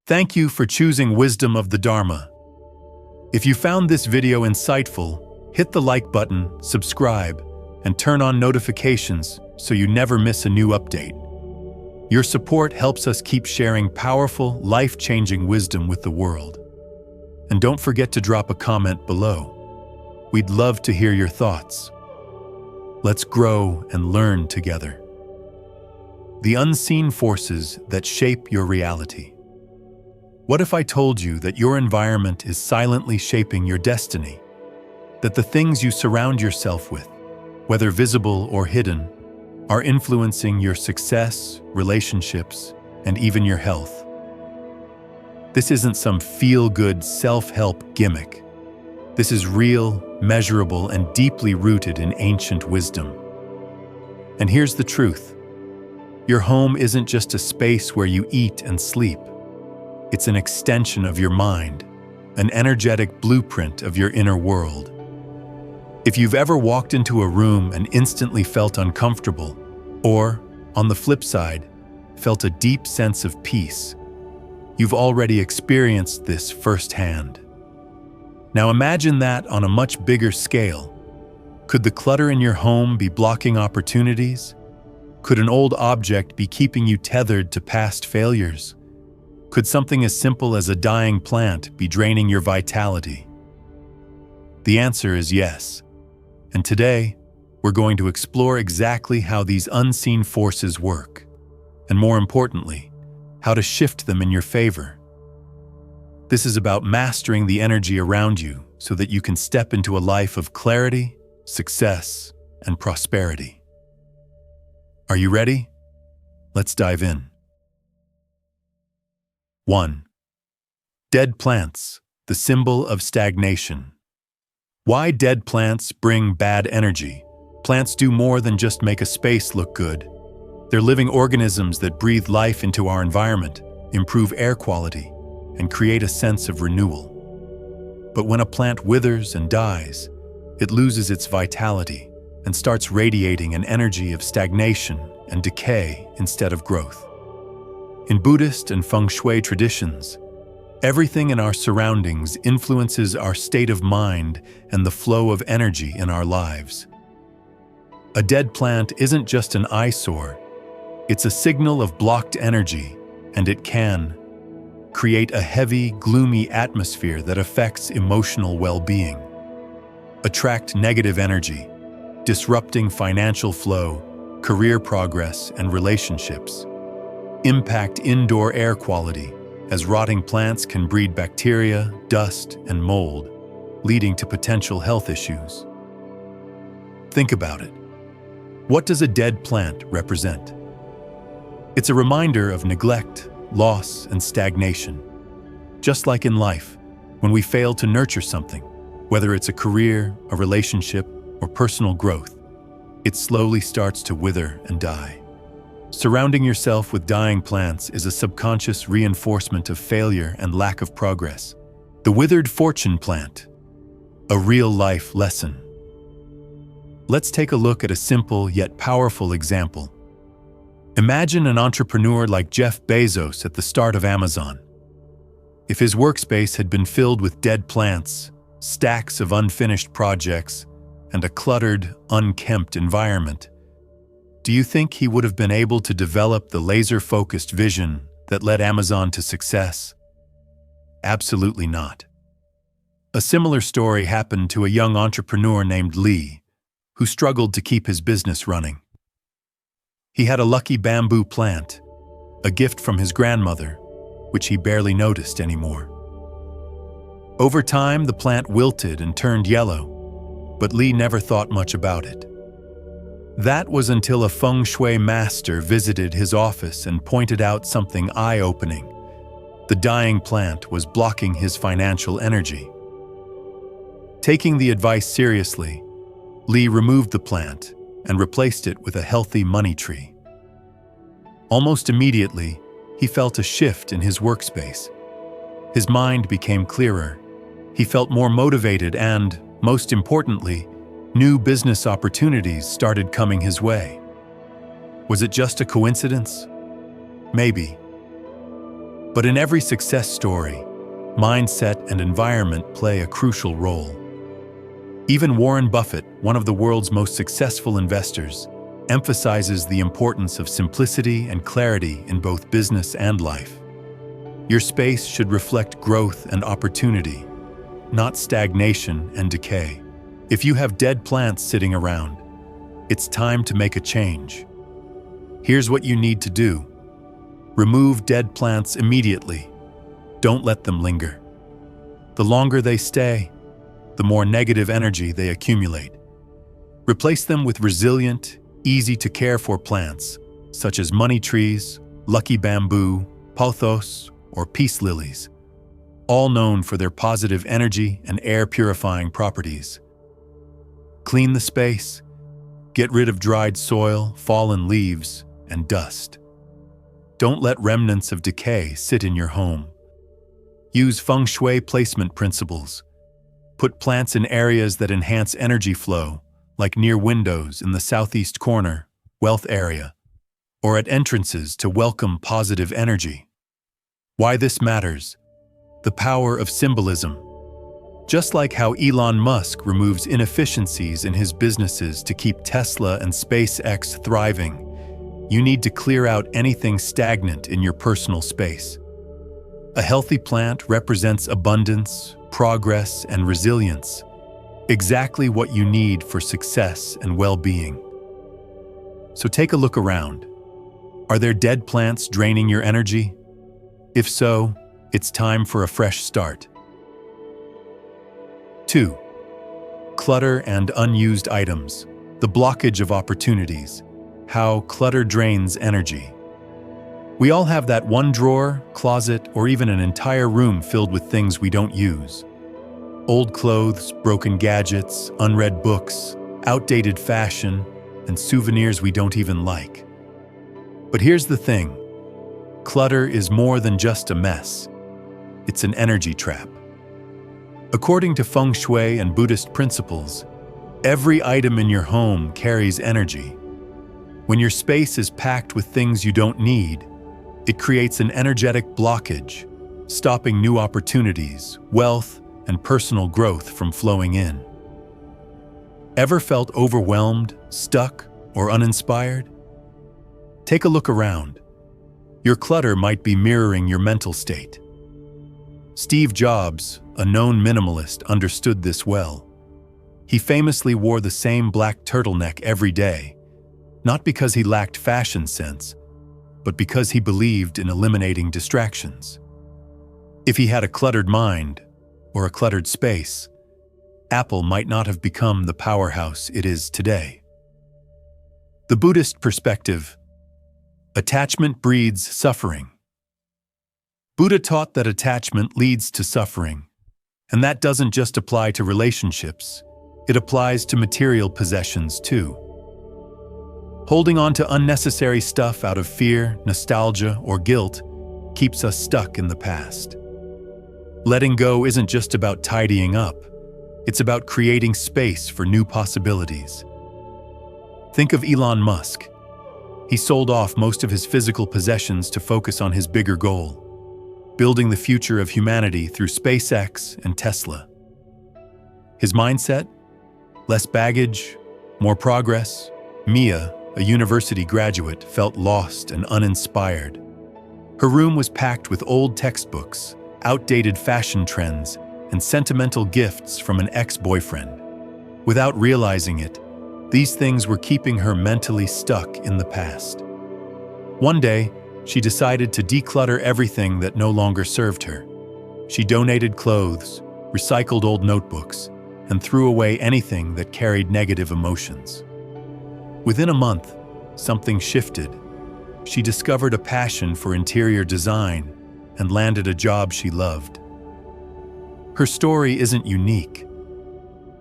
Thank you for choosing Wisdom of the Dharma. If you found this video insightful, hit the like button, subscribe, and turn on notifications so you never miss a new update. Your support helps us keep sharing powerful, life-changing wisdom with the world. And don't forget to drop a comment below. We'd love to hear your thoughts. Let's grow and learn together. The unseen forces that shape your reality. What if I told you that your environment is silently shaping your destiny? That the things you surround yourself with, whether visible or hidden, are influencing your success, relationships, and even your health. This isn't some feel-good self-help gimmick. This is real, measurable, and deeply rooted in ancient wisdom. And here's the truth. Your home isn't just a space where you eat and sleep. It's an extension of your mind, an energetic blueprint of your inner world. If you've ever walked into a room and instantly felt uncomfortable, or, on the flip side, felt a deep sense of peace, you've already experienced this firsthand. Now imagine that on a much bigger scale. Could the clutter in your home be blocking opportunities? Could an old object be keeping you tethered to past failures? Could something as simple as a dying plant be draining your vitality? The answer is yes. And today, we're going to explore exactly how these unseen forces work, and more importantly, how to shift them in your favor. This is about mastering the energy around you so that you can step into a life of clarity, success, and prosperity. Are you ready? Let's dive in. 1. Dead plants, the symbol of stagnation. Why dead plants bring bad energy? Plants do more than just make a space look good. They're living organisms that breathe life into our environment, improve air quality, and create a sense of renewal. But when a plant withers and dies, it loses its vitality and starts radiating an energy of stagnation and decay instead of growth. In Buddhist and Feng Shui traditions, everything in our surroundings influences our state of mind and the flow of energy in our lives. A dead plant isn't just an eyesore, it's a signal of blocked energy, and it can create a heavy, gloomy atmosphere that affects emotional well-being, attract negative energy, disrupting financial flow, career progress, and relationships, impact indoor air quality, as rotting plants can breed bacteria, dust, and mold, leading to potential health issues. Think about it. What does a dead plant represent? It's a reminder of neglect, loss, and stagnation. Just like in life, when we fail to nurture something, whether it's a career, a relationship, or personal growth, it slowly starts to wither and die. Surrounding yourself with dying plants is a subconscious reinforcement of failure and lack of progress. The withered fortune plant, a real-life lesson. Let's take a look at a simple yet powerful example. Imagine an entrepreneur like Jeff Bezos at the start of Amazon. If his workspace had been filled with dead plants, stacks of unfinished projects, and a cluttered, unkempt environment, do you think he would have been able to develop the laser-focused vision that led Amazon to success? Absolutely not. A similar story happened to a young entrepreneur named Lee, who struggled to keep his business running. He had a lucky bamboo plant, a gift from his grandmother, which he barely noticed anymore. Over time, the plant wilted and turned yellow, but Lee never thought much about it. That was until a Feng Shui master visited his office and pointed out something eye-opening. The dying plant was blocking his financial energy. Taking the advice seriously, Lee removed the plant and replaced it with a healthy money tree. Almost immediately, he felt a shift in his workspace. His mind became clearer. He felt more motivated and, most importantly, new business opportunities started coming his way. Was it just a coincidence? Maybe. But in every success story, mindset and environment play a crucial role. Even Warren Buffett, one of the world's most successful investors, emphasizes the importance of simplicity and clarity in both business and life. Your space should reflect growth and opportunity, not stagnation and decay. If you have dead plants sitting around, it's time to make a change. Here's what you need to do. Remove dead plants immediately. Don't let them linger. The longer they stay, the more negative energy they accumulate. Replace them with resilient, easy-to-care-for plants, such as money trees, lucky bamboo, pothos, or peace lilies, all known for their positive energy and air-purifying properties. Clean the space. Get rid of dried soil, fallen leaves, and dust. Don't let remnants of decay sit in your home. Use Feng Shui placement principles. Put plants in areas that enhance energy flow, like near windows in the southeast corner, wealth area, or at entrances to welcome positive energy. Why this matters? The power of symbolism. Just like how Elon Musk removes inefficiencies in his businesses to keep Tesla and SpaceX thriving, you need to clear out anything stagnant in your personal space. A healthy plant represents abundance, progress, and resilience, exactly what you need for success and well-being. So take a look around. Are there dead plants draining your energy? If so, it's time for a fresh start. 2. Clutter and unused items. The blockage of opportunities. How clutter drains energy. We all have that one drawer, closet, or even an entire room filled with things we don't use. Old clothes, broken gadgets, unread books, outdated fashion, and souvenirs we don't even like. But here's the thing. Clutter is more than just a mess. It's an energy trap. According to Feng Shui and Buddhist principles, every item in your home carries energy. When your space is packed with things you don't need, it creates an energetic blockage, stopping new opportunities, wealth, and personal growth from flowing in. Ever felt overwhelmed, stuck, or uninspired? Take a look around. Your clutter might be mirroring your mental state. Steve Jobs, a known minimalist, understood this well. He famously wore the same black turtleneck every day, not because he lacked fashion sense, but because he believed in eliminating distractions. If he had a cluttered mind, or a cluttered space, Apple might not have become the powerhouse it is today. The Buddhist perspective. Attachment breeds suffering. Buddha taught that attachment leads to suffering, and that doesn't just apply to relationships, it applies to material possessions too. Holding on to unnecessary stuff out of fear, nostalgia, or guilt keeps us stuck in the past. Letting go isn't just about tidying up, it's about creating space for new possibilities. Think of Elon Musk. He sold off most of his physical possessions to focus on his bigger goal, building the future of humanity through SpaceX and Tesla. His mindset? Less baggage, more progress. Mia, a university graduate, felt lost and uninspired. Her room was packed with old textbooks, outdated fashion trends, and sentimental gifts from an ex-boyfriend. Without realizing it, these things were keeping her mentally stuck in the past. One day, she decided to declutter everything that no longer served her. She donated clothes, recycled old notebooks, and threw away anything that carried negative emotions. Within a month, something shifted. She discovered a passion for interior design and landed a job she loved. Her story isn't unique.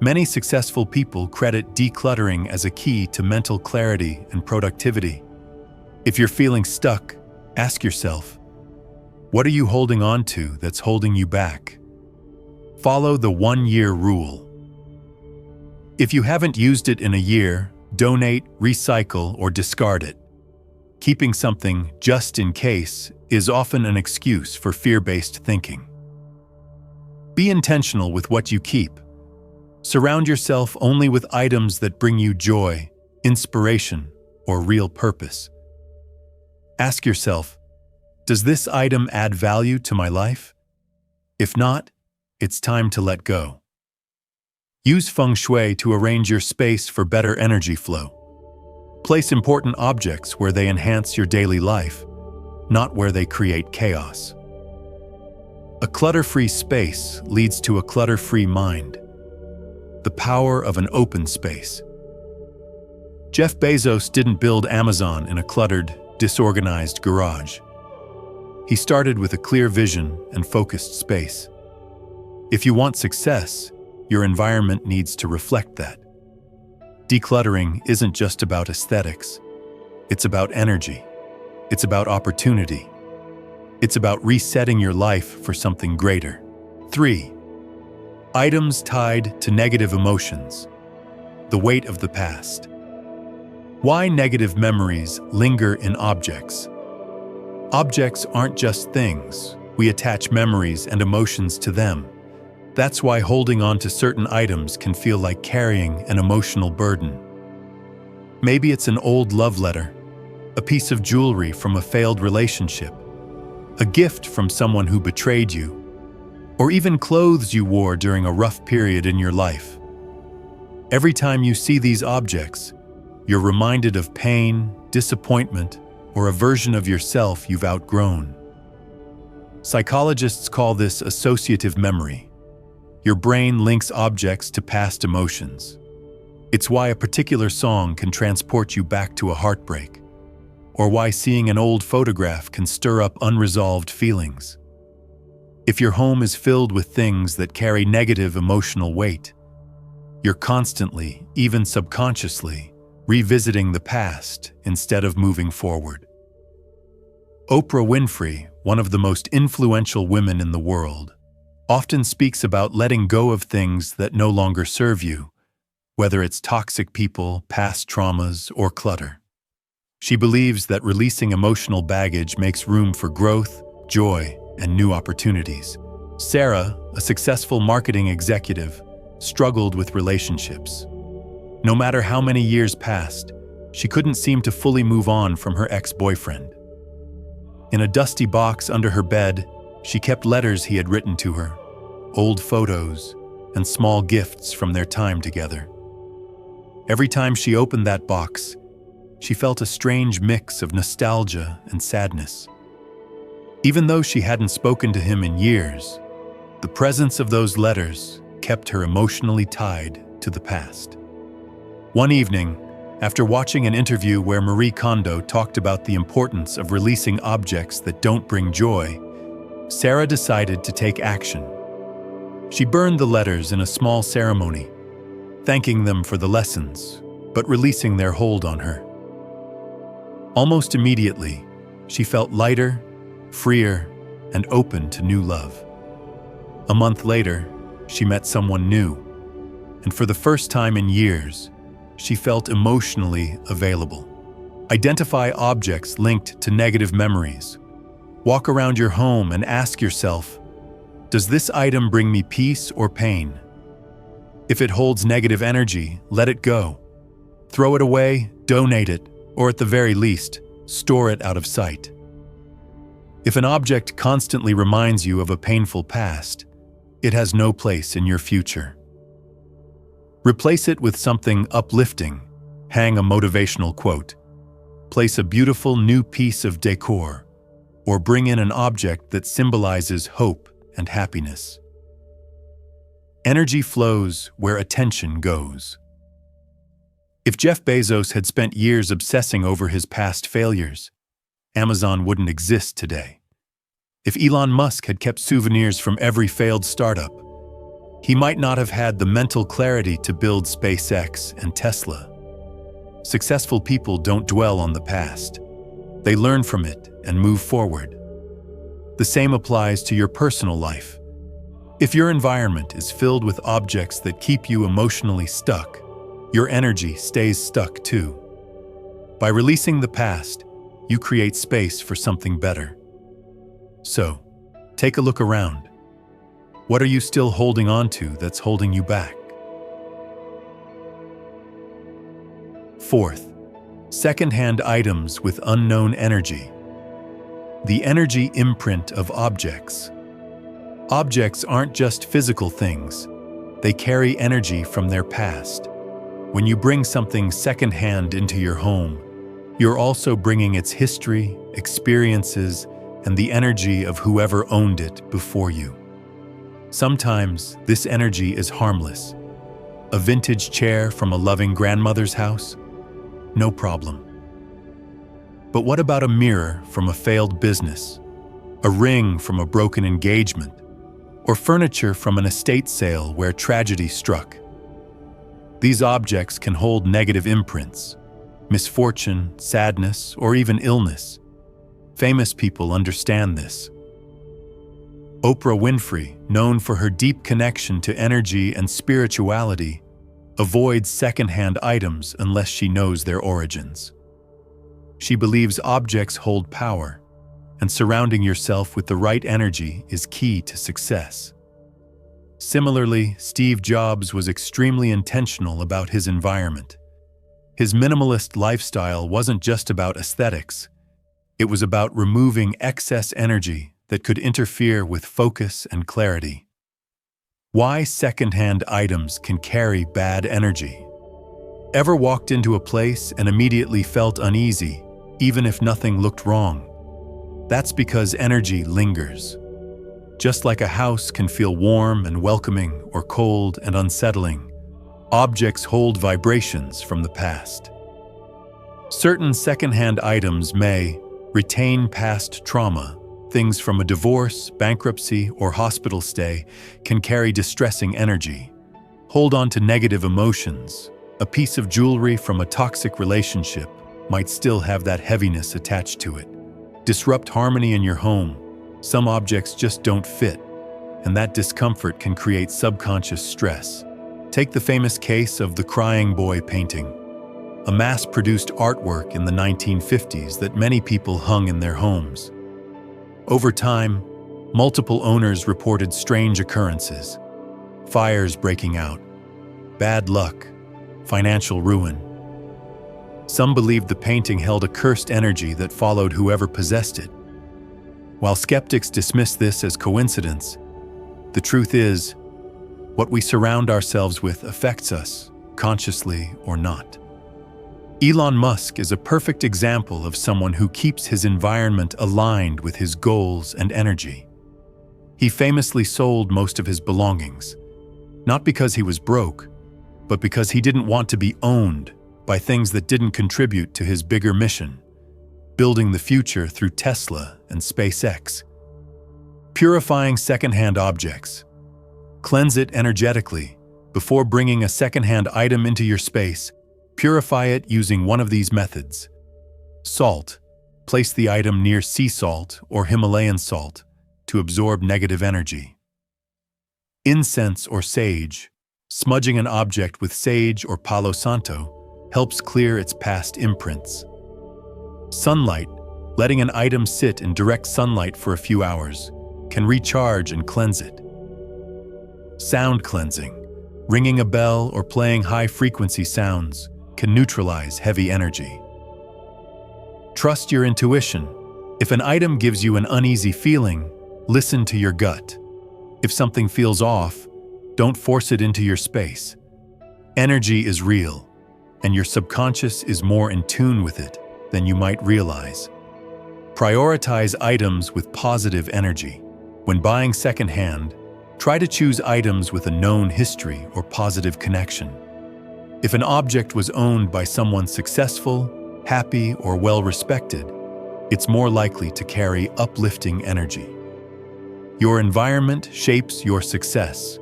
Many successful people credit decluttering as a key to mental clarity and productivity. If you're feeling stuck, ask yourself, what are you holding on to that's holding you back? Follow the 1-year rule. If you haven't used it in a year, donate, recycle, or discard it. Keeping something just in case is often an excuse for fear-based thinking. Be intentional with what you keep. Surround yourself only with items that bring you joy, inspiration, or real purpose. Ask yourself, does this item add value to my life? If not, it's time to let go. Use Feng Shui to arrange your space for better energy flow. Place important objects where they enhance your daily life, not where they create chaos. A clutter-free space leads to a clutter-free mind. The power of an open space. Jeff Bezos didn't build Amazon in a cluttered, disorganized garage. He started with a clear vision and focused space. If you want success, your environment needs to reflect that. Decluttering isn't just about aesthetics. It's about energy. It's about opportunity. It's about resetting your life for something greater. 3. Items tied to negative emotions. The weight of the past. Why negative memories linger in objects? Objects aren't just things. We attach memories and emotions to them. That's why holding on to certain items can feel like carrying an emotional burden. Maybe it's an old love letter, a piece of jewelry from a failed relationship, a gift from someone who betrayed you, or even clothes you wore during a rough period in your life. Every time you see these objects, you're reminded of pain, disappointment, or a version of yourself you've outgrown. Psychologists call this associative memory. Your brain links objects to past emotions. It's why a particular song can transport you back to a heartbreak, or why seeing an old photograph can stir up unresolved feelings. If your home is filled with things that carry negative emotional weight, you're constantly, even subconsciously, revisiting the past instead of moving forward. Oprah Winfrey, one of the most influential women in the world, often speaks about letting go of things that no longer serve you, whether it's toxic people, past traumas, or clutter. She believes that releasing emotional baggage makes room for growth, joy, and new opportunities. Sarah, a successful marketing executive, struggled with relationships. No matter how many years passed, she couldn't seem to fully move on from her ex-boyfriend. In a dusty box under her bed, she kept letters he had written to her, old photos, and small gifts from their time together. Every time she opened that box, she felt a strange mix of nostalgia and sadness. Even though she hadn't spoken to him in years, the presence of those letters kept her emotionally tied to the past. One evening, after watching an interview where Marie Kondo talked about the importance of releasing objects that don't bring joy, Sarah decided to take action. She burned the letters in a small ceremony, thanking them for the lessons, but releasing their hold on her. Almost immediately, she felt lighter, freer, and open to new love. A month later, she met someone new, and for the first time in years, she felt emotionally available. Identify objects linked to negative memories. Walk around your home and ask yourself, does this item bring me peace or pain? If it holds negative energy, let it go. Throw it away, donate it, or at the very least, store it out of sight. If an object constantly reminds you of a painful past, it has no place in your future. Replace it with something uplifting. Hang a motivational quote. Place a beautiful new piece of decor, or bring in an object that symbolizes hope and happiness. Energy flows where attention goes. If Jeff Bezos had spent years obsessing over his past failures, Amazon wouldn't exist today. If Elon Musk had kept souvenirs from every failed startup, he might not have had the mental clarity to build SpaceX and Tesla. Successful people don't dwell on the past. They learn from it and move forward. The same applies to your personal life. If your environment is filled with objects that keep you emotionally stuck, your energy stays stuck too. By releasing the past, you create space for something better. So, take a look around. What are you still holding on to that's holding you back? Fourth, second-hand items with unknown energy. The energy imprint of objects. Objects aren't just physical things. They carry energy from their past. When you bring something second-hand into your home, you're also bringing its history, experiences, and the energy of whoever owned it before you. Sometimes this energy is harmless. A vintage chair from a loving grandmother's house? No problem. But what about a mirror from a failed business? A ring from a broken engagement? Or furniture from an estate sale where tragedy struck? These objects can hold negative imprints, misfortune, sadness, or even illness. Famous people understand this. Oprah Winfrey, known for her deep connection to energy and spirituality, avoids second-hand items unless she knows their origins. She believes objects hold power, and surrounding yourself with the right energy is key to success. Similarly, Steve Jobs was extremely intentional about his environment. His minimalist lifestyle wasn't just about aesthetics. It was about removing excess energy that could interfere with focus and clarity. Why second-hand items can carry bad energy. Ever walked into a place and immediately felt uneasy, even if nothing looked wrong? That's because energy lingers. Just like a house can feel warm and welcoming or cold and unsettling, objects hold vibrations from the past. Certain second-hand items may retain past trauma. Things from a divorce, bankruptcy, or hospital stay can carry distressing energy. Hold on to negative emotions. A piece of jewelry from a toxic relationship might still have that heaviness attached to it. Disrupt harmony in your home. Some objects just don't fit, and that discomfort can create subconscious stress. Take the famous case of the Crying Boy painting, a mass-produced artwork in the 1950s that many people hung in their homes. Over time, multiple owners reported strange occurrences: fires breaking out, bad luck, financial ruin. Some believed the painting held a cursed energy that followed whoever possessed it. While skeptics dismiss this as coincidence, the truth is, what we surround ourselves with affects us, consciously or not. Elon Musk is a perfect example of someone who keeps his environment aligned with his goals and energy. He famously sold most of his belongings, not because he was broke, but because he didn't want to be owned by things that didn't contribute to his bigger mission, building the future through Tesla and SpaceX. Purifying secondhand objects. Cleanse it energetically. Before bringing a secondhand item into your space, purify it using one of these methods. Salt. Place the item near sea salt or Himalayan salt to absorb negative energy. Incense or sage. Smudging an object with sage or Palo Santo helps clear its past imprints. Sunlight. Letting an item sit in direct sunlight for a few hours can recharge and cleanse it. Sound cleansing. Ringing a bell or playing high-frequency sounds can neutralize heavy energy. Trust your intuition. If an item gives you an uneasy feeling, listen to your gut. If something feels off, don't force it into your space. Energy is real, and your subconscious is more in tune with it than you might realize. Prioritize items with positive energy. When buying secondhand, try to choose items with a known history or positive connection. If an object was owned by someone successful, happy, or well-respected, it's more likely to carry uplifting energy. Your environment shapes your success.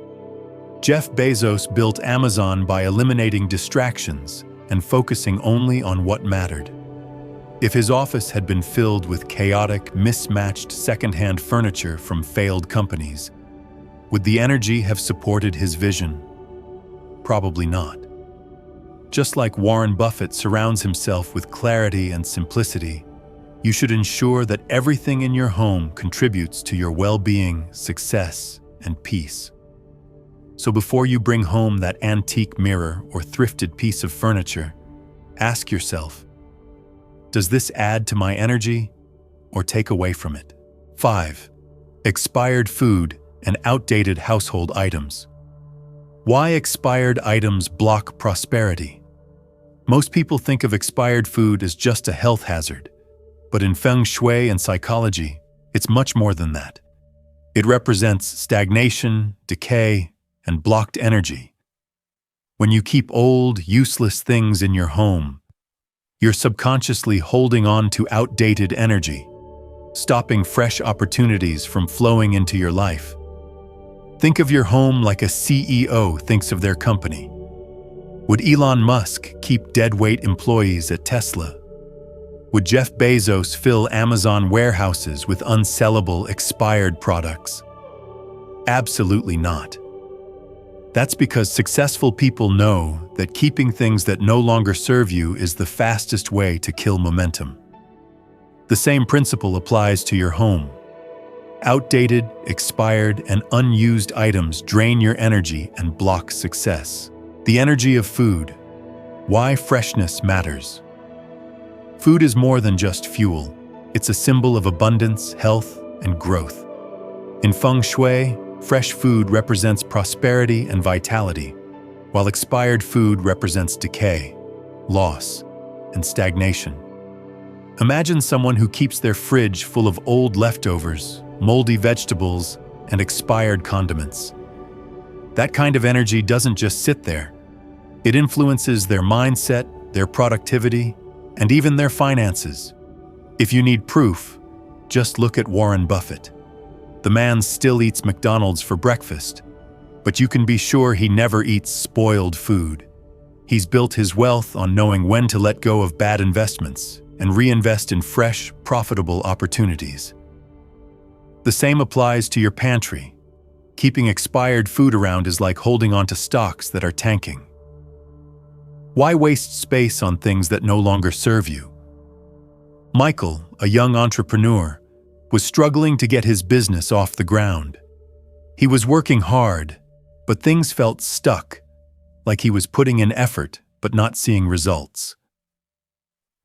Jeff Bezos built Amazon by eliminating distractions and focusing only on what mattered. If his office had been filled with chaotic, mismatched secondhand furniture from failed companies, would the energy have supported his vision? Probably not. Just like Warren Buffett surrounds himself with clarity and simplicity, you should ensure that everything in your home contributes to your well-being, success, and peace. So before you bring home that antique mirror or thrifted piece of furniture, ask yourself, does this add to my energy or take away from it? 5. Expired food and outdated household items. Why expired items block prosperity? Most people think of expired food as just a health hazard, but in Feng Shui and psychology, it's much more than that. It represents stagnation, decay, and blocked energy. When you keep old, useless things in your home, you're subconsciously holding on to outdated energy, stopping fresh opportunities from flowing into your life. Think of your home like a CEO thinks of their company. Would Elon Musk keep deadweight employees at Tesla? Would Jeff Bezos fill Amazon warehouses with unsellable, expired products? Absolutely not. That's because successful people know that keeping things that no longer serve you is the fastest way to kill momentum. The same principle applies to your home. Outdated, expired, and unused items drain your energy and block success. The energy of food. Why freshness matters. Food is more than just fuel. It's a symbol of abundance, health, and growth. In Feng Shui, fresh food represents prosperity and vitality, while expired food represents decay, loss, and stagnation. Imagine someone who keeps their fridge full of old leftovers, moldy vegetables, and expired condiments. That kind of energy doesn't just sit there. It influences their mindset, their productivity, and even their finances. If you need proof, just look at Warren Buffett. The man still eats McDonald's for breakfast, but you can be sure he never eats spoiled food. He's built his wealth on knowing when to let go of bad investments and reinvest in fresh, profitable opportunities. The same applies to your pantry. Keeping expired food around is like holding on to stocks that are tanking. Why waste space on things that no longer serve you? Michael, a young entrepreneur, was struggling to get his business off the ground. He was working hard, but things felt stuck, like he was putting in effort but not seeing results.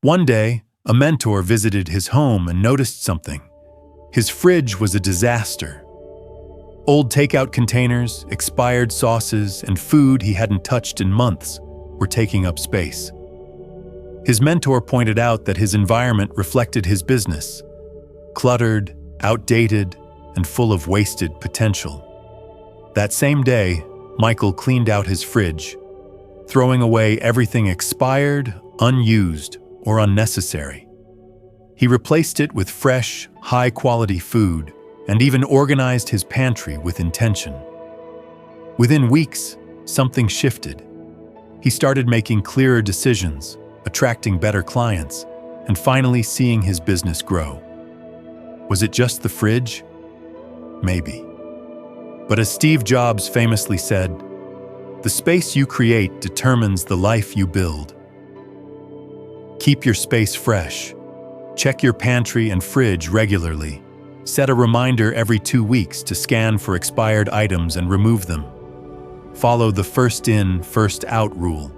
One day, a mentor visited his home and noticed something. His fridge was a disaster. Old takeout containers, expired sauces, and food he hadn't touched in months were taking up space. His mentor pointed out that his environment reflected his business, cluttered, outdated, and full of wasted potential. That same day, Michael cleaned out his fridge, throwing away everything expired, unused, or unnecessary. He replaced it with fresh, high-quality food and even organized his pantry with intention. Within weeks, something shifted. He started making clearer decisions, attracting better clients, and finally seeing his business grow. Was it just the fridge? Maybe. But as Steve Jobs famously said, "The space you create determines the life you build." Keep your space fresh. Check your pantry and fridge regularly. Set a reminder every 2 weeks to scan for expired items and remove them. Follow the first in, first out rule.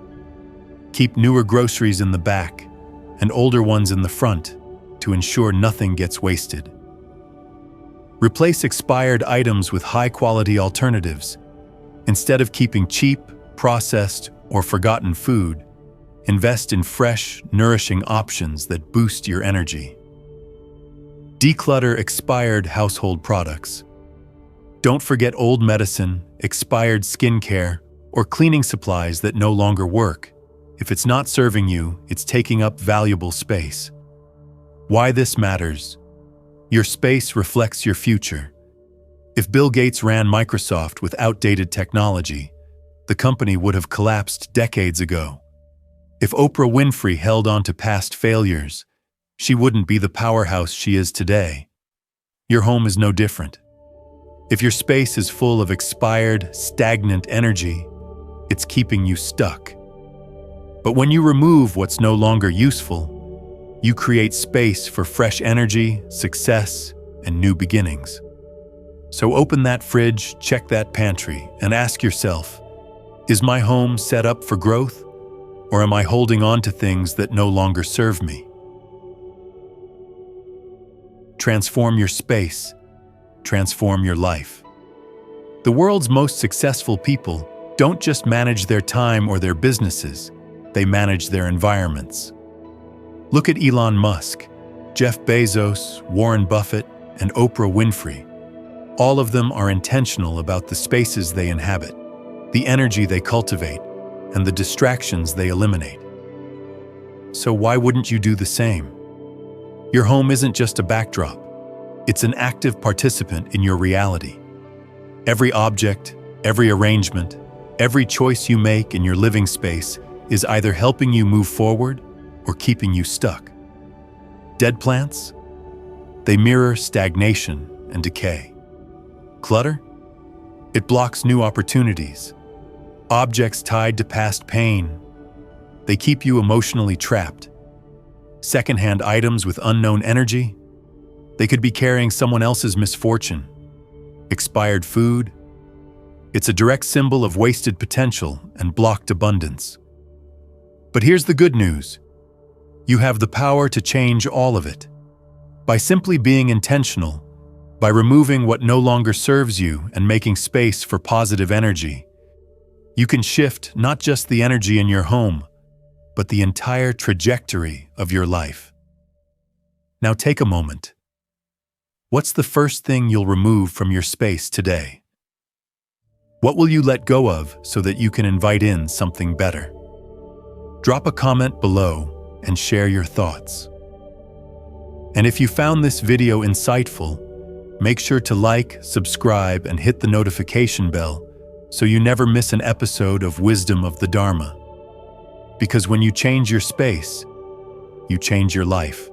Keep newer groceries in the back and older ones in the front to ensure nothing gets wasted. Replace expired items with high-quality alternatives. Instead of keeping cheap, processed, or forgotten food, invest in fresh, nourishing options that boost your energy. Declutter expired household products. Don't forget old medicine, expired skincare, or cleaning supplies that no longer work. If it's not serving you, it's taking up valuable space. Why this matters? Your space reflects your future. If Bill Gates ran Microsoft with outdated technology, the company would have collapsed decades ago. If Oprah Winfrey held on to past failures, she wouldn't be the powerhouse she is today. Your home is no different. If your space is full of expired, stagnant energy, it's keeping you stuck. But when you remove what's no longer useful, You create space for fresh energy, success, and new beginnings. So open that fridge, check that pantry, and ask yourself, is my home set up for growth, or am I holding on to things that no longer serve me? Transform your space. Transform your life. The world's most successful people don't just manage their time or their businesses, they manage their environments. Look at Elon Musk, Jeff Bezos, Warren Buffett, and Oprah Winfrey. All of them are intentional about the spaces they inhabit, the energy they cultivate, and the distractions they eliminate. So why wouldn't you do the same? Your home isn't just a backdrop. It's an active participant in your reality. Every object, every arrangement, every choice you make in your living space is either helping you move forward or keeping you stuck. Dead plants? They mirror stagnation and decay. Clutter? It blocks new opportunities. Objects tied to past pain. They keep you emotionally trapped. Secondhand items with unknown energy? They could be carrying someone else's misfortune. Expired food? It's a direct symbol of wasted potential and blocked abundance. But here's the good news. You have the power to change all of it. By simply being intentional, by removing what no longer serves you and making space for positive energy, you can shift not just the energy in your home, but the entire trajectory of your life. Now take a moment. What's the first thing you'll remove from your space today? What will you let go of so that you can invite in something better? Drop a comment below and share your thoughts. And if you found this video insightful, make sure to like, subscribe, and hit the notification bell so you never miss an episode of Wisdom of the Dharma. Because when you change your space, you change your life.